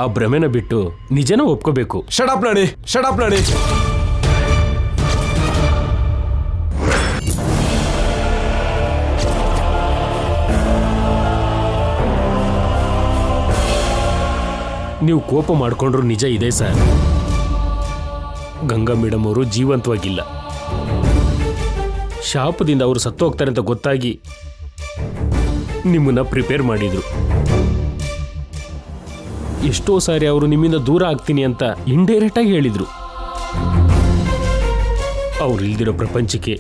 ಆ ಭ್ರಮೆನ ಬಿಟ್ಟು ನಿಜನ ಒಪ್ಕೋಬೇಕು. Shut up Naani, shut up Naani. ನೀವು ಕೋಪ ಮಾಡ್ಕೊಂಡ್ರು ನಿಜ ಇದೆ ಸರ್. ಗಂಗಾ ಮೇಡಮ್ ಅವರು ಜೀವಂತವಾಗಿಲ್ಲ. ಶಾಪದಿಂದ ಅವರು ಸತ್ತೋಗ್ತಾರೆ ಅಂತ ಗೊತ್ತಾಗಿ ನಿಮ್ಮನ್ನ ಪ್ರಿಪೇರ್ ಮಾಡಿದ್ರು. ಎಷ್ಟೋ ಸಾರಿ ಅವರು ನಿಮ್ಮಿಂದ ದೂರ ಆಗ್ತೀನಿ ಅಂತ ಇಂಡೈರೆಕ್ಟ್ ಆಗಿ ಹೇಳಿದ್ರು. ಅವ್ರು ಇಲ್ದಿರೋ ಪ್ರಪಂಚಕ್ಕೆ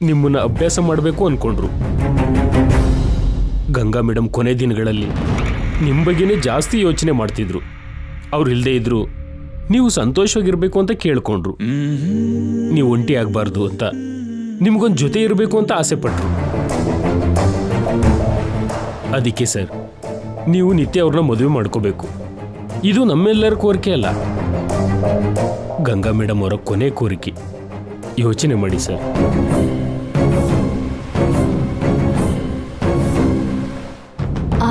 ನಿಮ್ಮನ್ನ ಅಭ್ಯಾಸ ಮಾಡಬೇಕು ಅನ್ಕೊಂಡ್ರು. ಗಂಗಾ ಮೇಡಮ್ ಕೊನೆ ದಿನಗಳಲ್ಲಿ ನಿಮ್ಮ ಬಗ್ಗೆನೇ ಜಾಸ್ತಿ ಯೋಚನೆ ಮಾಡ್ತಿದ್ರು. ಅವ್ರು ಇಲ್ಲದೆ ಇದ್ರು ನೀವು ಸಂತೋಷವಾಗಿರ್ಬೇಕು ಅಂತ ಕೇಳ್ಕೊಂಡ್ರು. ನೀವು ಒಂಟಿ ಆಗಬಾರ್ದು ಅಂತ, ನಿಮ್ಗೊಂದು ಜೊತೆ ಇರಬೇಕು ಅಂತ ಆಸೆ ಪಟ್ರು. ಅದಕ್ಕೆ ಸರ್, ನೀವು ನಿತ್ಯ ಅವ್ರನ್ನ ಮದುವೆ ಮಾಡ್ಕೋಬೇಕು. ಇದು ನಮ್ಮೆಲ್ಲರ ಕೋರಿಕೆ ಅಲ್ಲ, ಗಂಗಾ ಮೇಡಮ್ ಅವರ ಕೊನೆ ಕೋರಿಕೆ. ಯೋಚನೆ ಮಾಡಿ ಸರ್.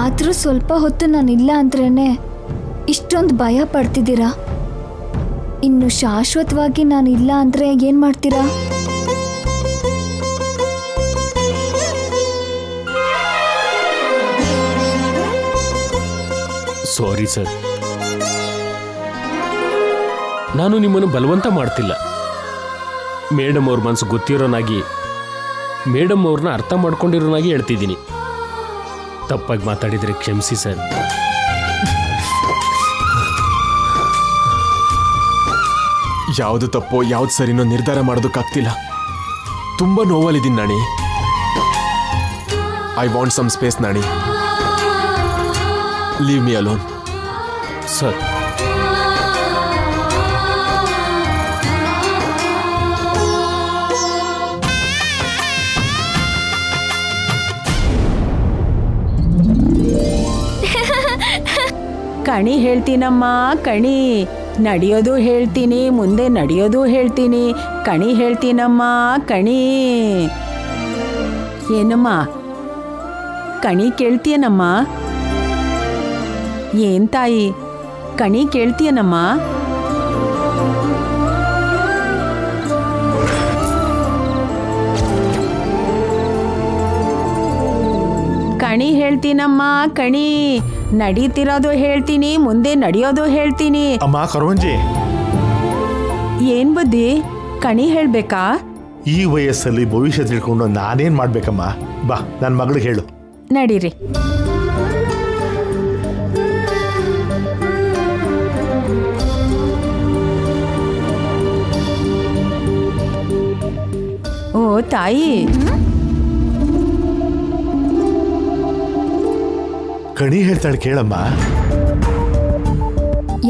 ಆದರೂ ಸ್ವಲ್ಪ ಹೊತ್ತು ನಾನಿಲ್ಲ ಅಂದ್ರೇನೆ ಇಷ್ಟೊಂದು ಭಯ ಪಡ್ತಿದ್ದೀರಾ. ಇನ್ನು ಶಾಶ್ವತವಾಗಿ ನಾನಿಲ್ಲ ಅಂದ್ರೆ ಏನ್ ಮಾಡ್ತೀರಾ? ಸಾರಿ ಸರ್, ನಾನು ನಿಮ್ಮನ್ನು ಬಲವಂತ ಮಾಡ್ತಿಲ್ಲ. ಮೇಡಮ್ ಅವ್ರ ಮನಸ್ಸು ಗೊತ್ತಿರೋನಾಗಿ, ಮೇಡಮ್ ಅವ್ರನ್ನ ಅರ್ಥ ಮಾಡ್ಕೊಂಡಿರೋನಾಗಿ ಹೇಳ್ತಿದ್ದೀನಿ. ತಪ್ಪಾಗಿ ಮಾತಾಡಿದರೆ ಕ್ಷಮಿಸಿ ಸರ್. ಯಾವುದು ತಪ್ಪೋ ಯಾವ್ದು ಸರಿನೋ ನಿರ್ಧಾರ ಮಾಡೋದಕ್ಕಾಗ್ತಿಲ್ಲ. ತುಂಬಾ ನೋವಲ್ಲಿದ್ದೀನಿ Naani. I want some space Naani. Leave me alone. Sir, ಕಣಿ ಹೇಳ್ತೀನಮ್ಮ, ಕಣಿ ನಡೆಯೋದು ಹೇಳ್ತೀನಿ, ಮುಂದೆ ನಡೆಯೋದು ಹೇಳ್ತೀನಿ. ಕಣಿ ಹೇಳ್ತೀನಮ್ಮ, ಕಣಿ. ಏನಮ್ಮ ಕಣಿ ಕೇಳ್ತೀಯನಮ್ಮ? ಏನ್ ತಾಯಿ ಕಣಿ ಕೇಳ್ತೀಯನಮ್ಮ? ಕಣಿ ಹೇಳ್ತೀನಮ್ಮ, ಕಣಿ ನಡೀತಿರೋದು ಹೇಳ್ತೀನಿ, ಮುಂದೆ ನಡೆಯೋದು ಹೇಳ್ತೀನಿ. ಅಮ್ಮ ಕರೋಂಜಿ, ಏನ್ ಬುದ್ಧಿ ಕಣಿ ಹೇಳ್ಬೇಕಾ? ಈ ವಯಸ್ಸಲ್ಲಿ ಭವಿಷ್ಯ ತಿಳ್ಕೊಂಡು ನಾನೇನ್ ಮಾಡ್ಬೇಕಮ್ಮ? ಬಾ ನನ್ನ ಮಗಳಿಗೆ ಹೇಳು. ನಡೀರಿ. ಓ ತಾಯಿ, ಕಣಿ ಹೇಳ್ತಾಳೆ ಕೇಳಮ್ಮ.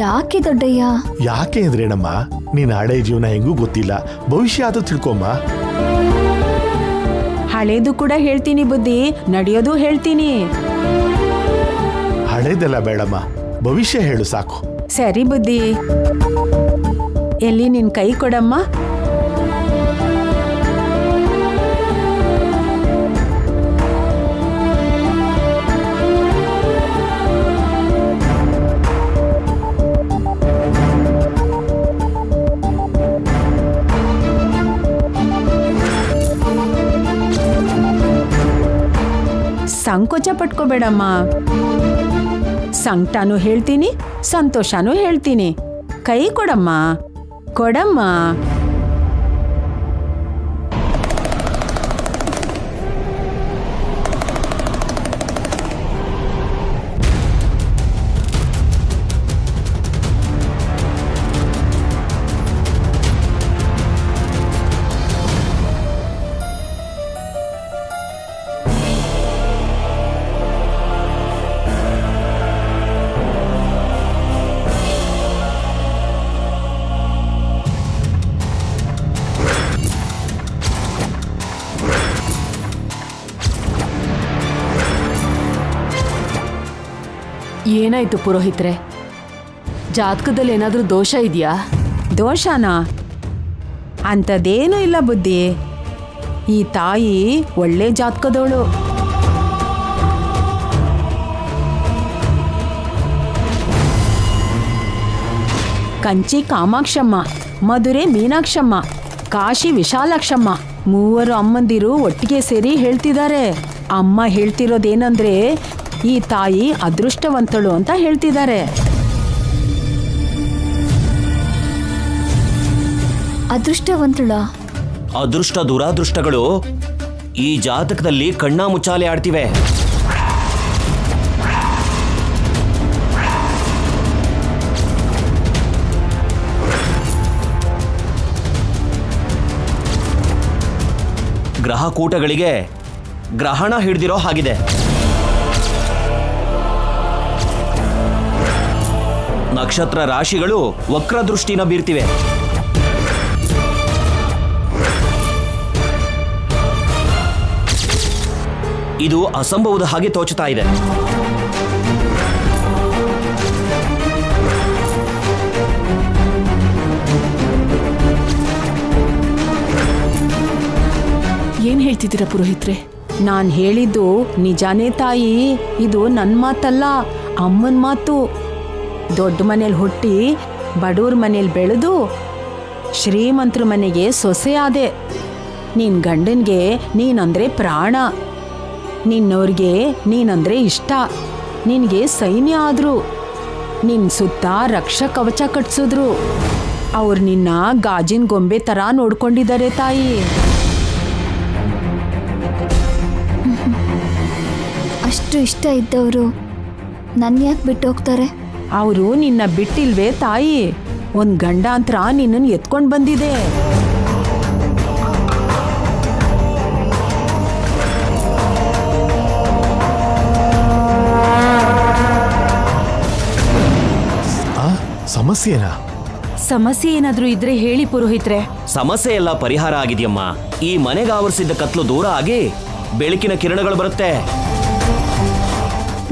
ಯಾಕೆ ದೊಡ್ಡಯ್ಯ? ಯಾಕೆ ಅಂದ್ರೇನಮ್ಮ, ನೀನ್ ಹಳೆ ಜೀವನ ಹೆಂಗೂ ಗೊತ್ತಿಲ್ಲ, ಭವಿಷ್ಯ ಆದ್ರೂ ತಿಳ್ಕೊಮ್ಮ. ಹಳೇದು ಕೂಡ ಹೇಳ್ತೀನಿ ಬುದ್ಧಿ, ನಡೆಯೋದು ಹೇಳ್ತೀನಿ. ಹಳೇದೆಲ್ಲ ಬೇಡಮ್ಮ, ಭವಿಷ್ಯ ಹೇಳು ಸಾಕು. ಸರಿ ಬುದ್ಧಿ. ಎಲ್ಲಿ ನಿನ್ ಕೈ ಕೊಡಮ್ಮ. ಸಂಕೋಚ ಪಟ್ಕೋಬೇಡಮ್ಮ. ಸಂಕಟನೂ ಹೇಳ್ತೀನಿ, ಸಂತೋಷನೂ ಹೇಳ್ತೀನಿ. ಕೈ ಕೊಡಮ್ಮ, ಕೊಡಮ್ಮ. ಏನಾಯ್ತು ಪುರೋಹಿತ್ರೆ? ಜಾತಕದಲ್ಲಿ ಏನಾದರೂ ದೋಷ ಇದೆಯಾ? ದೋಷನಾ? ಅಂಥದ್ದೇನೂ ಇಲ್ಲ ಬುದ್ಧಿ. ಈ ತಾಯಿ ಒಳ್ಳೆ ಜಾತಕದವಳು. ಕಂಚಿ ಕಾಮಾಕ್ಷಮ್ಮ, ಮಧುರೆ ಮೀನಾಕ್ಷಮ್ಮ, ಕಾಶಿ ವಿಶಾಲಾಕ್ಷಮ್ಮ, ಮೂವರು ಅಮ್ಮಂದಿರು ಒಟ್ಟಿಗೆ ಸೇರಿ ಹೇಳ್ತಿದ್ದಾರೆ. ಅಮ್ಮ ಹೇಳ್ತಿರೋದೇನಂದ್ರೆ ಈ ತಾಯಿ ಅದೃಷ್ಟವಂತಳು ಅಂತ ಹೇಳ್ತಿದ್ದಾರೆ. ಅದೃಷ್ಟವಂತಳ? ಅದೃಷ್ಟ ದುರಾದೃಷ್ಟಗಳು ಈ ಜಾತಕದಲ್ಲಿ ಕಣ್ಣಾ ಮುಚ್ಚಾಲೆ ಆಡ್ತಿವೆ. ಗ್ರಹ ಕೂಟಗಳಿಗೆ ಗ್ರಹಣ ಹಿಡಿದಿರೋ ಹಾಗಿದೆ. ನಕ್ಷತ್ರ ರಾಶಿಗಳು ವಕ್ರದೃಷ್ಟಿನ ಬೀರ್ತಿವೆ. ಇದು ಅಸಂಭವದ ಹಾಗೆ ತೋಚುತ್ತಾ ಇದೆ. ಏನ್ ಹೇಳ್ತಿದ್ದೀರಾ ಪುರೋಹಿತ್ರೆ? ನಾನ್ ಹೇಳಿದ್ದು ನಿಜಾನೇ ತಾಯಿ. ಇದು ನನ್ನ ಮಾತಲ್ಲ, ಅಮ್ಮನ ಮಾತು. ದೊಡ್ಡ ಮನೇಲಿ ಹುಟ್ಟಿ ಬಡವ್ರ ಮನೇಲಿ ಬೆಳೆದು ಶ್ರೀಮಂತರ ಮನೆಗೆ ಸೊಸೆ ಆದೆ. ನಿನ್ ಗಂಡನ್ಗೆ ನೀನಂದ್ರೆ ಪ್ರಾಣ, ನಿನ್ನವ್ರಿಗೆ ನೀನಂದ್ರೆ ಇಷ್ಟ. ನಿನಗೆ ಸೈನ್ಯ ಆದ್ರು, ನಿನ್ ಸುತ್ತ ರಕ್ಷಾ ಕವಚ ಕಟ್ಸಿದ್ರು. ಅವ್ರು ನಿನ್ನ ಗಾಜಿನ ಗೊಂಬೆ ಥರ ನೋಡ್ಕೊಂಡಿದ್ದಾರೆ ತಾಯಿ. ಅಷ್ಟು ಇಷ್ಟ ಇದ್ದವರು ನನ್ನ ಯಾಕೆ ಬಿಟ್ಟು ಹೋಗ್ತಾರೆ? ಅವರು ನಿನ್ನ ಬಿಟ್ಟಿಲ್ವೇ ತಾಯಿ? ಒಂದ್ ಗಂಡಾಂತರ ನಿನ್ನನ್ನು ಎತ್ಕೊಂಡು ಬಂದಿದೆ. ಸಮಸ್ಯೆನಾ? ಸಮಸ್ಯೆ ಏನಾದ್ರೂ ಇದ್ರೆ ಹೇಳಿ ಪುರೋಹಿತ್ರೆ. ಸಮಸ್ಯೆ ಎಲ್ಲ ಪರಿಹಾರ ಆಗಿದೆಯಮ್ಮ. ಈ ಮನೆಗೆ ಆವರಿಸಿದ್ದ ಕತ್ಲು ದೂರ ಆಗಿ ಬೆಳಕಿನ ಕಿರಣಗಳು ಬರುತ್ತೆ.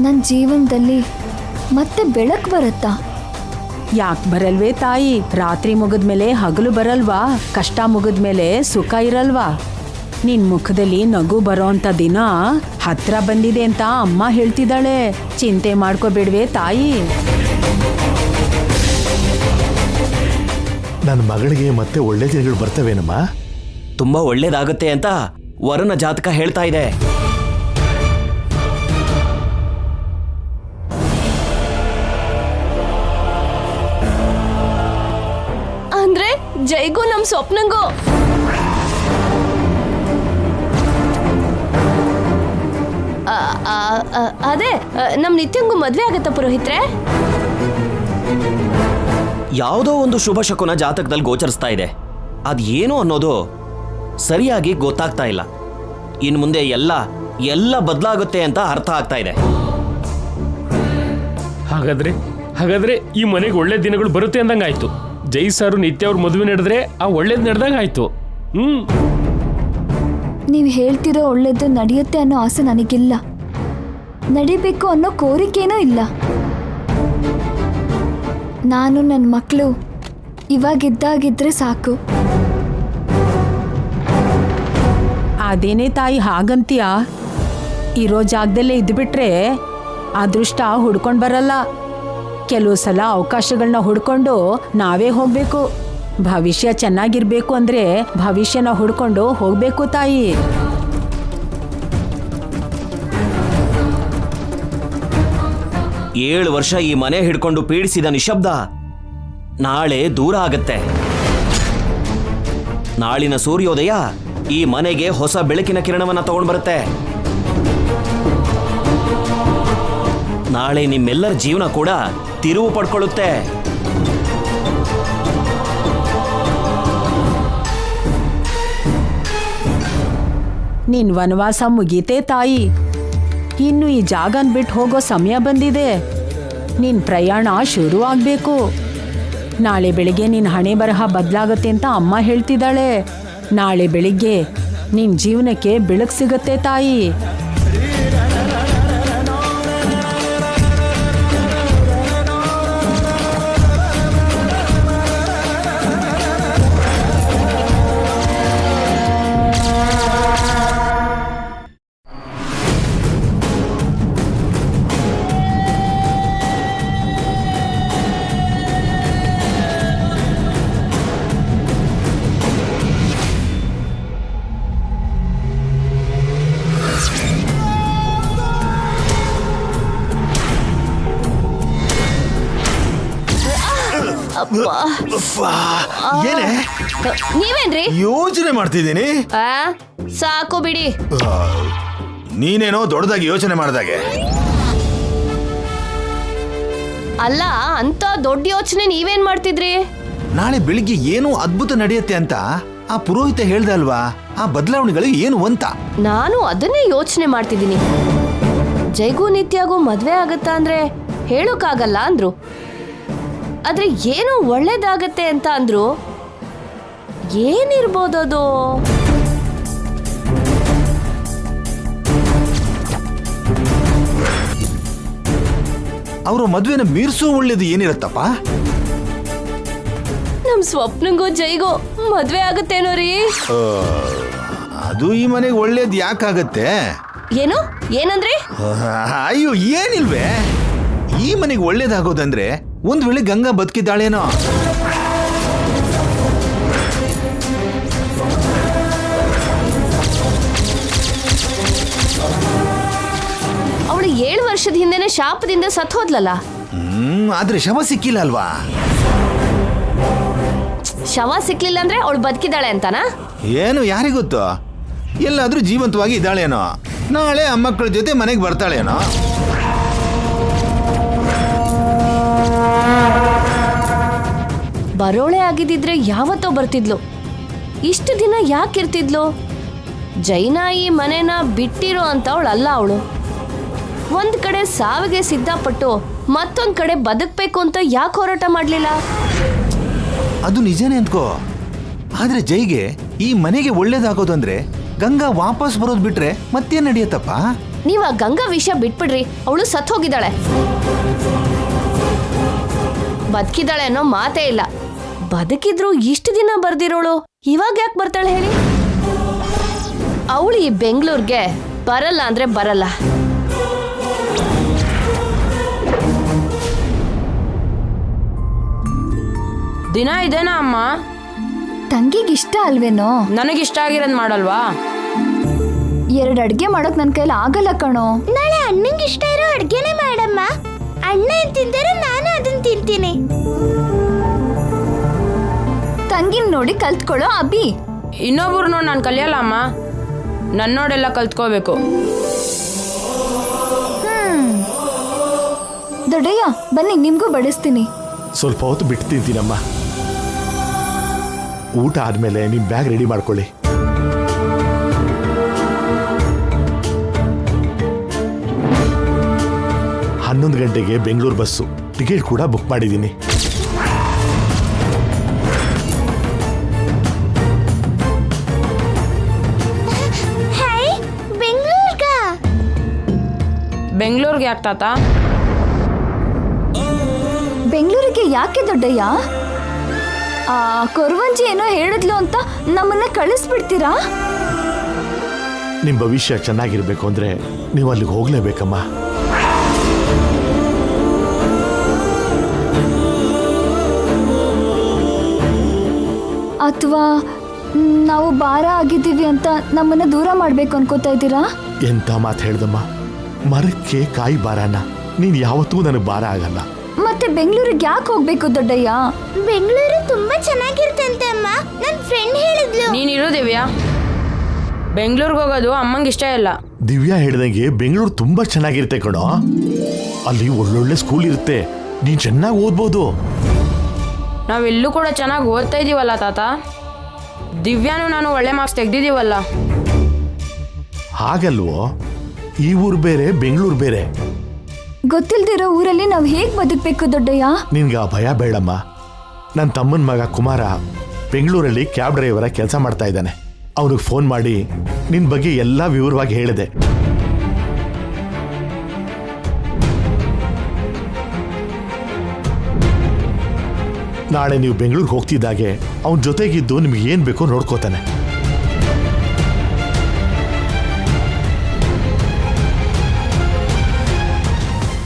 ನನ್ನ ಜೀವನದಲ್ಲಿ ಮತ್ತೆ ಬೆಳಕು ಬರುತ್ತಾ? ಯಾಕೆ ಬರಲ್ವೇ ತಾಯಿ? ರಾತ್ರಿ ಮುಗಿದ್ಮೇಲೆ ಹಗಲು ಬರಲ್ವಾ? ಕಷ್ಟ ಮುಗಿದ್ಮೇಲೆ ಸುಖ ಇರಲ್ವಾ? ನಿನ್ ಮುಖದಲ್ಲಿ ನಗು ಬರೋಂಥ ದಿನ ಹತ್ರ ಬಂದಿದೆ ಅಂತ ಅಮ್ಮ ಹೇಳ್ತಿದ್ದಾಳೆ. ಚಿಂತೆ ಮಾಡ್ಕೋಬೇಡ್ವೇ ತಾಯಿ. ನನ್ನ ಮಗಳಿಗೆ ಮತ್ತೆ ಒಳ್ಳೆ ದಿನಗಳು ಬರ್ತವೇನಮ್ಮ? ತುಂಬಾ ಒಳ್ಳೇದಾಗುತ್ತೆ ಅಂತ ವರನ ಜಾತಕ ಹೇಳ್ತಾ ಇದೆ. ಅಂದ್ರೆ ಜೈಗೂ ನಮ್ ಸ್ವಪ್ನಂಗೂ ಅದೇ ನಮ್ ನಿತ್ಯಂಗೂ ಮದ್ವೆ ಆಗತ್ತ ಪುರೋಹಿತ್ರೆ? ಯಾವುದೋ ಒಂದು ಶುಭ ಶಕುನ ಜಾತಕದಲ್ಲಿ ಗೋಚರಿಸ್ತಾ ಇದೆ. ಅದೇನು ಅನ್ನೋದು ಸರಿಯಾಗಿ ಗೊತ್ತಾಗ್ತಾ ಇಲ್ಲ. ಇನ್ನು ಮುಂದೆ ಎಲ್ಲ ಬದಲಾಗುತ್ತೆ ಅಂತ ಅರ್ಥ ಆಗ್ತಾ ಇದೆ. ಹಾಗಾದ್ರೆ ಈ ಮನೆಗೆ ಒಳ್ಳೆ ದಿನಗಳು ಬರುತ್ತೆ ಅಂದಂಗಾಯ್ತು. ಜೈ ಸಾರು ನಿತ್ಯ ಅವ್ರ ಮದುವೆ ನಡೆದ್ರೆ ಆ ಒಳ್ಳೇದು ನಡೆದಂಗಾಯ್ತು. ನೀವು ಹೇಳ್ತಿರೋ ಒಳ್ಳೇದು ನಡೆಯುತ್ತೆ ಅನ್ನೋ ಆಸೆ ನನಗಿಲ್ಲ. ನಡಿಬೇಕು ಅನ್ನೋ ಕೋರಿಕೆನೂ ಇಲ್ಲ. ನಾನು ನನ್ನ ಮಕ್ಕಳು ಇವಾಗಿದ್ದಾಗಿದ್ರೆ ಸಾಕು. ಅದೇನೇ ತಾಯಿ ಹಾಗಂತೀಯ? ಇರೋ ಜಾಗದಲ್ಲೇ ಇದ್ಬಿಟ್ರೆ ಅದೃಷ್ಟ ಹುಡ್ಕೊಂಡು ಬರಲ್ಲ. ಕೆಲವು ಸಲ ಅವಕಾಶಗಳನ್ನ ಹುಡ್ಕೊಂಡು ನಾವೇ ಹೋಗ್ಬೇಕು. ಭವಿಷ್ಯ ಚೆನ್ನಾಗಿರ್ಬೇಕು ಅಂದ್ರೆ ಭವಿಷ್ಯನ ಹುಡ್ಕೊಂಡು ಹೋಗ್ಬೇಕು ತಾಯಿ. ಏಳು ವರ್ಷ ಈ ಮನೆ ಹಿಡ್ಕೊಂಡು ಪೀಡಿಸಿದ ನಿಶಬ್ದ ನಾಳೆ ದೂರ ಆಗತ್ತೆ. ನಾಳಿನ ಸೂರ್ಯೋದಯ ಈ ಮನೆಗೆ ಹೊಸ ಬೆಳಕಿನ ಕಿರಣವನ್ನ ತಗೊಂಡು ಬರುತ್ತೆ. ನಾಳೆ ನಿಮ್ಮೆಲ್ಲರ ಜೀವನ ಕೂಡ ತಿರುವು ಪಡ್ಕೊಳ್ಳುತ್ತೆ. ನಿನ್ ವನವಾಸ ಮುಗೀತೆ ತಾಯಿ. ಇನ್ನು ಈ ಜಾಗನ್ ಬಿಟ್ಟು ಹೋಗೋ ಸಮಯ ಬಂದಿದೆ. ನಿನ್ ಪ್ರಯಾಣ ಶುರು ಆಗ್ಬೇಕು. ನಾಳೆ ಬೆಳಿಗ್ಗೆ ನಿನ್ ಹಣೆ ಬರಹ ಬದಲಾಗತ್ತೆ ಅಂತ ಅಮ್ಮ ಹೇಳ್ತಿದ್ದಾಳೆ. ನಾಳೆ ಬೆಳಿಗ್ಗೆ ನಿನ್ ಜೀವನಕ್ಕೆ ಬೆಳಕು ಸಿಗತ್ತೆ ತಾಯಿ. ಏನೇ ನೀವೇನ್ರಿ ಯೋಚನೆ ಮಾಡ್ತಿದ್ದೀನಿ. ಆ, ಸಾಕು ಬಿಡಿ. ನೀನೇನೋ ದೊಡ್ಡದಾಗಿ ಯೋಚನೆ ಮಾಡ್ದಾಗೆ. ಅಲ್ಲ, ಅಂತ ದೊಡ್ಡ ಯೋಚನೆ ನೀವೇನ್ ಮಾಡ್ತಿದ್ರಿ? ನಾಳೆ ಬೆಳಿಗ್ಗೆ ಏನೋ ಅದ್ಭುತ ನಡೆಯುತ್ತೆ ಅಂತ ಆ ಪುರೋಹಿತ ಹೇಳ್ದ ಅಲ್ವಾ, ಆ ಬದಲಾವಣೆಗಳು ಏನು ಅಂತ. ನಾನು ಅದನ್ನೇ ಯೋಚನೆ ಮಾಡ್ತಿದ್ದೀನಿ. ಜೈಗೂ ನಿತ್ಯಾಗೂ ಮದ್ವೆ ಆಗತ್ತಾ ಅಂದ್ರೆ ಹೇಳೋಕ್ಕಾಗಲ್ಲ ಅಂದ್ರು. ಆದ್ರೆ ಏನೋ ಒಳ್ಳೇದಾಗತ್ತೆ ಅಂತ ಅಂದ್ರು. ಏನಿರ್ಬೋದದು? ಅವರ ಮದ್ವೆನ ಮೀರ್ಸೋ ಒಳ್ಳೇದು ಏನಿರತ್ತಪ್ಪ? ನಮ್ ಸ್ವಪ್ನಂಗೂ ಜೈಗೂ ಮದ್ವೆ ಆಗತ್ತೇನೋ ರೀ. ಅದು ಈ ಮನೆಗೆ ಒಳ್ಳೇದು ಯಾಕಾಗತ್ತೆ? ಏನು ಏನಂದ್ರಿ? ಅಯ್ಯೋ ಏನಿಲ್ವೇ, ಈ ಮನೆಗೆ ಒಳ್ಳೇದಾಗೋದಂದ್ರೆ ಒಂದ್ ವೇಳೆ ಗಂಗಾ ಬದುಕಿದ್ದಾಳೇನೋ. ಅವಳು 7 ವರ್ಷದ ಹಿಂದೆನೆ ಶಾಪದಿಂದ ಸತ್ ಹೋದ್ಲಲ್ಲ. ಆದ್ರೆ ಶವ ಸಿಕ್ಕಿಲ್ಲ ಅಲ್ವಾ? ಶವ ಸಿಕ್ಲಿಲ್ಲ ಅಂದ್ರೆ ಅವಳು ಬದುಕಿದ್ದಾಳೆ ಅಂತನಾ? ಏನು ಯಾರಿಗೊತ್ತು, ಎಲ್ಲಾದ್ರೂ ಜೀವಂತವಾಗಿ ಇದ್ದಾಳೇನೋ, ನಾಳೆ ಅಮ್ಮಕ್ಕಳ ಜೊತೆ ಮನೆಗೆ ಬರ್ತಾಳೇನೋ. ಬರೋಳೆ ಆಗಿದ್ದಿದ್ರೆ ಯಾವತ್ತೋ ಬರ್ತಿದ್ಲು. ಇಷ್ಟು ದಿನ ಯಾಕಿರ್ತಿದ್ಲು? ಜೈನ ಈ ಮನೆನ ಬಿಟ್ಟಿರೋ ಅಂತ ಅವಳಲ್ಲ. ಅವಳು ಒಂದ್ ಕಡೆ ಸಾವಿಗೆ ಸಿದ್ಧಪಟ್ಟು ಮತ್ತೊಂದ್ ಕಡೆ ಬದುಕ್ಬೇಕು ಅಂತ ಯಾಕೆ ಹೋರಾಟ ಮಾಡ್ಲಿಲ್ಲ? ಅದು ನಿಜನೇ ಅಂದ್ಕೋ, ಆದ್ರೆ ಜೈಗೆ ಈ ಮನೆಗೆ ಒಳ್ಳೇದಾಗೋದಂದ್ರೆ ಗಂಗಾ ವಾಪಸ್ ಬರೋದ್ ಬಿಟ್ರೆ ಮತ್ತೇನ್ ನಡೆಯತ್ತಪ್ಪ? ನೀವ್ ಆ ಗಂಗಾ ವಿಷಯ ಬಿಟ್ಬಿಡ್ರಿ. ಅವಳು ಸತ್ ಹೋಗಿದ್ದಾಳೆ. ಬದುಕಿದ್ದಾಳೆ ಅನ್ನೋ ಮಾತೇ ಇಲ್ಲ. ಬದುಕಿದ್ರು ಇಷ್ಟು ದಿನ ಬರ್ದಿರೋಳು ಇವಾಗ ಯಾಕೆ ಬರ್ತಾಳೆ ಹೇಳಿ? ಅವಳು ಈ ಬೆಂಗಳೂರಿಗೆ ಬರಲ್ಲ ಅಂದ್ರೆ ಬರಲ್ಲ. ದಿನ ಇದೇನಾ ಅಮ್ಮ? ತಂಗಿಗಿಷ್ಟ ಅಲ್ವೇನೋ? ನನಗಿಷ್ಟ ಆಗಿರೋದ್ ಮಾಡಲ್ವಾ? 2 ಅಡ್ಗೆ ಮಾಡೋಕ್ ನನ್ ಕೈಲಿ ಆಗಲ್ಲ ಕಣೋ. ನಾಳೆ ಅಣ್ಣಂಗೆ ಇಷ್ಟ ಇರೋ ಅಡ್ಗೆನೆ ಮಾಡಮ್ಮ. ಅಣ್ಣ ಏನ್ ತಿಂತಾರೋ ನಾನು ಅದನ್ನ ತಿಂತೀನಿ. ತಂಗಿನ್ ನೋಡಿ ಕಲ್ತ್ಕೊಳ್ಳೋ ಅಭಿ. ಇನ್ನೊಬ್ರು ನೋಡಿ ನಾನು ಕಲಿಯಲ್ಲ ಅಮ್ಮ, ನನ್ನೋಡೆಲ್ಲ ಕಲ್ತ್ಕೋಬೇಕು. ದೊಡ್ಡಯ್ಯ ಬನ್ನಿ, ನಿಮ್ಗೂ ಬಡಿಸ್ತೀನಿ. ಸ್ವಲ್ಪ ಹೊತ್ತು ಬಿಟ್ಟು ತಿಂತೀನಮ್ಮ. ಊಟ ಆದ್ಮೇಲೆ ನಿಮ್ ಬ್ಯಾಗ್ ರೆಡಿ ಮಾಡ್ಕೊಳ್ಳಿ. ಹನ್ನೊಂದು ಗಂಟೆಗೆ ಬೆಂಗಳೂರು ಬಸ್ಸು, ಟಿಕೆಟ್ ಕೂಡ ಬುಕ್ ಮಾಡಿದ್ದೀನಿ. ಬೆಂಗಳೂರಿಗೆ ಯಾಕೆ ತಾತ? ಬೆಂಗಳೂರಿಗೆ ಯಾಕೆ ದೊಡ್ಡಯ್ಯ? ಕೊರವಂಜಿ ಏನೋ ಹೇಳಿದ್ಲು ಅಂತ ನಮ್ಮನ್ನ ಕಳಿಸ್ಬಿಡ್ತೀರಾ? ನಿಮ್ ಭವಿಷ್ಯ ಚೆನ್ನಾಗಿರ್ಬೇಕು ಅಂದ್ರೆ ನೀವು ಅಲ್ಲಿಗೆ ಹೋಗ್ಲೇಬೇಕಮ್ಮ. ಅಥವಾ ನಾವು ಭಾರ ಆಗಿದ್ದೀವಿ ಅಂತ ನಮ್ಮನ್ನ ದೂರ ಮಾಡ್ಬೇಕು ಅನ್ಕೋತಾ ಇದ್ದೀರಾ? ಎಂತ ಮಾತು ಹೇಳ್ದಮ್ಮ. ಮರಕ್ಕೆ ಕಾಯಿ ಬಾರನ, ನೀನ್ ಯಾವತ್ತೂ ನನಗೆ ಭಾರ ಆಗಲ್ಲ. ಮತ್ತೆ ಬೆಂಗಳೂರಿಗೆ ಯಾಕೆ ಹೋಗ್ಬೇಕು ದೊಡ್ಡಯ್ಯ? ಬೆಂಗಳೂರು ತುಂಬಾ ಚೆನ್ನಾಗಿರ್ತಂತೆ ಅಮ್ಮ, ನನ್ನ ಫ್ರೆಂಡ್ ಹೇಳಿದ್ಲು. ನೀನಿರು ದಿವ್ಯಾ, ಬೆಂಗಳೂರಿಗೆ ಹೋಗೋದು ಅಮ್ಮಂಗೆ ಇಷ್ಟ ಇಲ್ಲ. ದಿವ್ಯಾ ಹೇಳ್ದಂಗೆ ಬೆಂಗಳೂರು ತುಂಬಾ ಚೆನ್ನಾಗಿರುತ್ತೆ ಕಣೋ. ಅಲ್ಲಿ ಒಳ್ಳೊಳ್ಳೆ ಸ್ಕೂಲ್ ಇರುತ್ತೆ, ನೀನ್ ಚೆನ್ನಾಗಿ ಓದ್ಬೋದು. ನಾವೆಲ್ಲೂ ಕೂಡ ಚೆನ್ನಾಗಿ ಓದ್ತಾ ಇದೀವಲ್ಲ ತಾತ. ದಿವ್ಯಾನು ನಾನು ಒಳ್ಳೆ ಮಾರ್ಕ್ಸ್ ತೆಗ್ದಿದ್ದೀವಲ್ಲ. ಹಾಗಲ್ವೋ, ಈ ಊರು ಬೇರೆ ಬೆಂಗಳೂರು ಬೇರೆ. ಗೊತ್ತಿಲ್ದಿರೋ ಊರಲ್ಲಿ ನಾವು ಹೇಗ್ ಬದುಕ್ಬೇಕು ದೊಡ್ಡಯ್ಯ? ನಿನ್ಗೆ ಆ ಭಯ ಬೇಡಮ್ಮ. ನನ್ನ ತಮ್ಮನ ಮಗ ಕುಮಾರ ಬೆಂಗಳೂರಲ್ಲಿ ಕ್ಯಾಬ್ ಡ್ರೈವರ ಕೆಲಸ ಮಾಡ್ತಾ ಇದ್ದಾನೆ. ಅವನಿಗೆ ಫೋನ್ ಮಾಡಿ ನಿನ್ ಬಗ್ಗೆ ಎಲ್ಲ ವಿವರವಾಗಿ ಹೇಳಿದೆ. ನಾಳೆ ನೀವು ಬೆಂಗಳೂರಿಗೆ ಹೋಗ್ತಿದ್ದಾಗೆ ಅವನ ಜೊತೆಗಿದ್ದು ನಿಮ್ಗೆ ಏನ್ ಬೇಕೋ ನೋಡ್ಕೋತಾನೆ.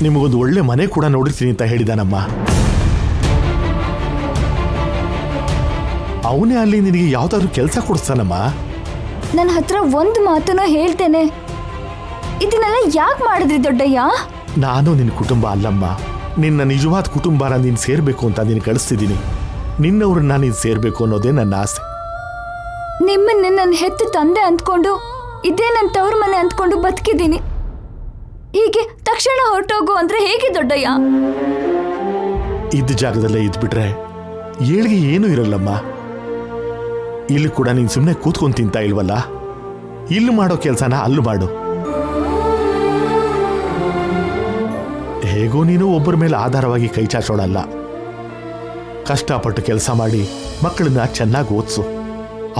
ನಿಮಗೊಂದು ಒಳ್ಳೆ ಮನೆ ಕೂಡ ನೋಡಿರ್ತೀನಿ ಅಂತ ಹೇಳಿದಾನಮ್ಮ. ಅವನೇ ಅಲ್ಲಿ ನಿನಗೆ ಯಾವ್ದಾದ್ರು ಕೆಲಸ ಕೊಡಿಸ್ತಾನಮ್ಮ. ನನ್ನ ಹತ್ರ ಒಂದು ಮಾತನ್ನು ಹೇಳ್ತೇನೆ, ಇದನ್ನೆಲ್ಲ ಯಾಕೆ ಮಾಡಿದ್ರಿ ದೊಡ್ಡಯ್ಯ? ನಾನು ನಿನ್ನ ಕುಟುಂಬ ಅಲ್ಲಮ್ಮ, ನಿನ್ನ ನಿಜವಾದ ಕುಟುಂಬನ ನೀನು ಸೇರ್ಬೇಕು ಅಂತ ನೀನು ಕಳಿಸ್ತಿದ್ದೀನಿ. ನಿನ್ನವ್ರನ್ನ ನೀನು ಸೇರ್ಬೇಕು ಅನ್ನೋದೇ ನನ್ನ ಆಸೆ. ನಿಮ್ಮನ್ನೇ ನನ್ನ ಹೆತ್ತ ತಂದೆ ಅಂದ್ಕೊಂಡು ಇದೇ ನನ್ನ ತವ್ರ ಮನೆ ಅಂದ್ಕೊಂಡು ಬದುಕಿದ್ದೀನಿ. ಹೀಗೆ ತಕ್ಷಣ ಹೊರಟೋಗು ಅಂದ್ರೆ ಹೇಗೆ ದೊಡ್ಡಯ್ಯ? ಇದ್ದ ಜಾಗದಲ್ಲೇ ಇದ್ಬಿಟ್ರೆ ಏಳ್ಗೆ ಏನೂ ಇರಲ್ಲಮ್ಮ. ಇಲ್ಲಿ ಕೂಡ ನೀನು ಸುಮ್ಮನೆ ಕೂತ್ಕೊಂಡು ತಿಂತಾ ಇಲ್ವಲ್ಲ, ಇಲ್ಲಿ ಮಾಡೋ ಕೆಲಸನ ಅಲ್ಲಿ ಮಾಡು. ಹೇಗೋ ನೀನು ಒಬ್ಬರ ಮೇಲೆ ಆಧಾರವಾಗಿ ಕೈ ಚಾಚೋಳಲ್ಲ. ಕಷ್ಟಪಟ್ಟು ಕೆಲಸ ಮಾಡಿ ಮಕ್ಕಳನ್ನ ಚೆನ್ನಾಗಿ ಓದಿಸು,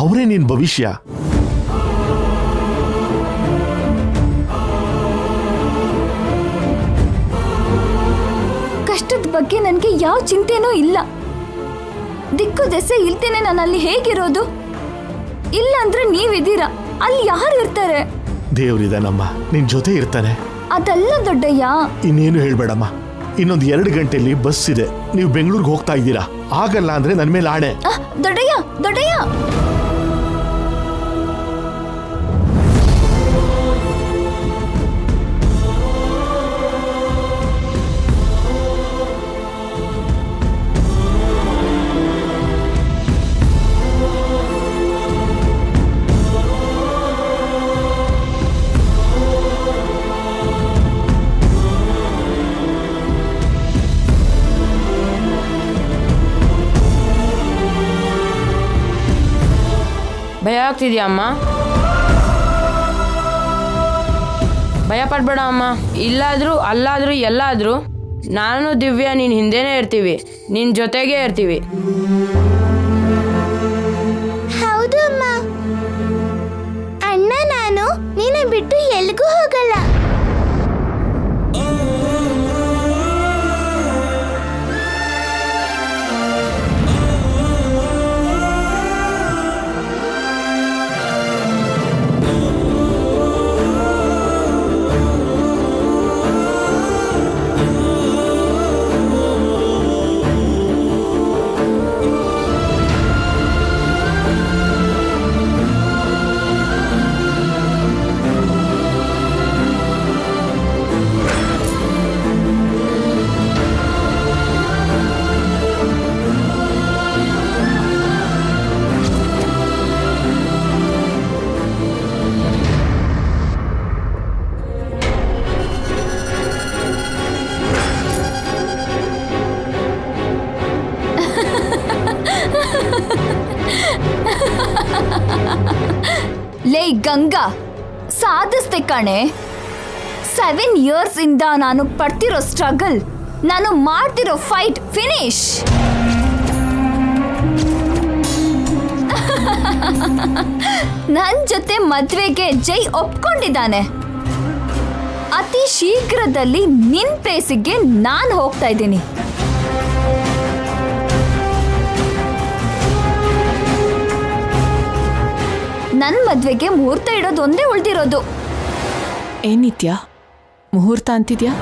ಅವರೇ ನಿನ್ನ ಭವಿಷ್ಯ. ಕಷ್ಟದ ಬಗ್ಗೆ ನನಗೆ ಯಾವ ಚಿಂತೆನೂ ಇಲ್ಲ. ದಿಕ್ಕು ದೆಸೆ ಇಲ್ತೇನೆ ನಾನು ಅಲ್ಲಿ ಹೇಗಿರೋದು? ಇಲ್ಲ ಅಂದ್ರೆ ನೀವಿದ್ದೀರಾ, ಅಲ್ಲಿ ಯಾರು ಇರ್ತಾರೆ? ದೇವ್ರಿದಾನಮ್ಮ, ನಿನ್ ಜೊತೆ ಇರ್ತಾನೆ. ಅದಲ್ಲ ದೊಡ್ಡಯ್ಯ. ಇನ್ನೇನು ಹೇಳ್ಬೇಡಮ್ಮ. ಇನ್ನೊಂದು 2 ಗಂಟೆಯಲ್ಲಿ ಬಸ್ ಇದೆ, ನೀವು ಬೆಂಗಳೂರಿಗೆ ಹೋಗ್ತಾ ಇದ್ದೀರಾ. ಆಗಲ್ಲ ಅಂದ್ರೆ ನನ್ನ ಮೇಲೆ ಆಣೆ. ದೊಡ್ಡಯ್ಯ ದೊಡ್ಡಯ್ಯ ಭಯ ಆಗ್ತಿದ್ಯಾ ಅಮ್ಮ? ಭಯ ಪಡ್ಬೇಡ ಅಮ್ಮ. ಇಲ್ಲಾದ್ರೂ ಅಲ್ಲಾದ್ರೂ ಎಲ್ಲಾದ್ರೂ ನಾನು ದಿವ್ಯಾ ನಿನ್ನ ಹಿಂದೆನೇ ಇರ್ತೀವಿ, ನಿನ್ನ ಜೊತೆಗೇ ಇರ್ತೀವಿ. ಹೌದು ಅಮ್ಮ. ಅಣ್ಣ ನಾನು ನಿನ್ನ ಬಿಟ್ಟು ಎಲ್ಲಿಗೂ ಹೋಗಲ್ಲ. ಲೇ ಗಂಗಾ, ಸಾಧಿಸ್ದೆ ಕಣೆ. 7 years ಇಂದ ನಾನು ಪಡ್ತಿರೋ ಸ್ಟ್ರಗಲ್, ನಾನು ಮಾಡ್ತಿರೋ ಫೈಟ್ ಫಿನಿಶ್. ನನ್ ಜೊತೆ ಮದ್ವೆಗೆ ಜೈ ಒಪ್ಕೊಂಡಿದ್ದಾನೆ. ಅತಿ ಶೀಘ್ರದಲ್ಲಿ ನಿನ್ ಪ್ಲೇಸಿಗೆ ನಾನು ಹೋಗ್ತಾ ಇದ್ದೀನಿ. ನನ್ ಮದ್ವೆಗೆ ಮುಹೂರ್ತ ಇಡೋದು ಒಂದೇ ಉಳ್ದಿರೋದು. ಏನಿತ್ಯಾ ಮುಹೂರ್ತ ಅಂತಿದ್ಯಾ?